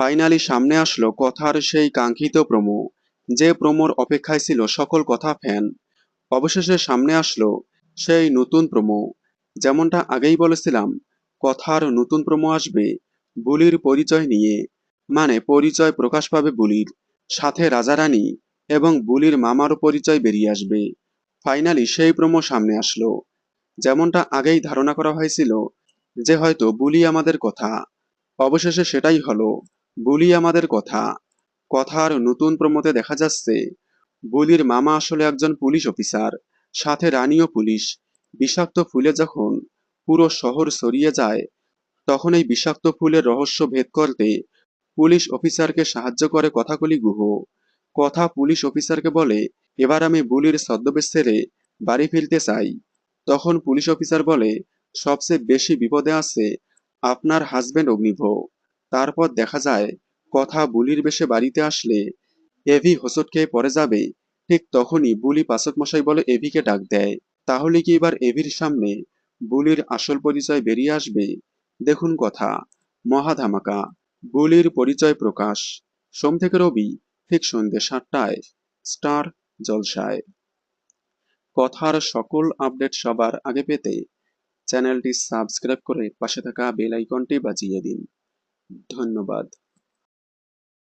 Finally সামনে আসলো কথার সেই কাঙ্ক্ষিত প্রোমো, যে প্রোমোর অপেক্ষায় ছিল সকল কথা ফ্যান। অবশেষে সামনে আসলো সেই নতুন প্রোমো। যেমনটা আগেই বলেছিলাম, কথার নতুন প্রোমো আসবে বুলির পরিচয় নিয়ে। মানে পরিচয় প্রকাশ পাবে বুলির, সাথে রাজারানী এবং বুলির মামারও পরিচয় বেরিয়ে আসবে। ফাইনালি সেই প্রোমো সামনে আসলো। যেমনটা আগেই ধারণা করা হয়েছিল যে হয়তো বুলি আমাদের কথা, অবশেষে সেটাই হলো, বুলি আমাদের কথা। কথার নতুন প্রমোতে দেখা যাচ্ছে বুলির মামা আসলে একজন পুলিশ অফিসার, সাথে রানীও পুলিশ। বিষাক্ত ফুলে যখন পুরো শহর ছড়িয়ে যায়, তখন এই বিষাক্ত ফুলের রহস্য ভেদ করতে পুলিশ অফিসারকে সাহায্য করে কথাকলি গুহ। কথা পুলিশ অফিসারকে বলে, এবার আমি বুলির ছদ্মবেশ ছেড়ে বাড়ি ফিরতে চাই। তখন পুলিশ অফিসার বলে, সবচেয়ে বেশি বিপদে আছে আপনার হাজবেন্ড অগ্নিভ। তারপর দেখা যায় কথা বুলির বেশে বাড়িতে আসলে এভি হোঁচট খেয়ে পড়ে যাবে। ঠিক তখনই বুলি পাচক মশাই বলে এভিকে ডাক দেয়। তাহলে কি এবার এভির সামনে বুলির আসল পরিচয় বেরিয়ে আসবে? দেখুন কথা, মহা ধামাকা, বুলির পরিচয় প্রকাশ। সোম থেকে রবি ঠিক সন্ধ্যে 7টায় স্টার জলসায়। কথার সকল আপডেট সবার আগে পেতে চ্যানেলটি সাবস্ক্রাইব করে পাশে থাকা বেল আইকনটি বাজিয়ে দিন। ধন্যবাদ।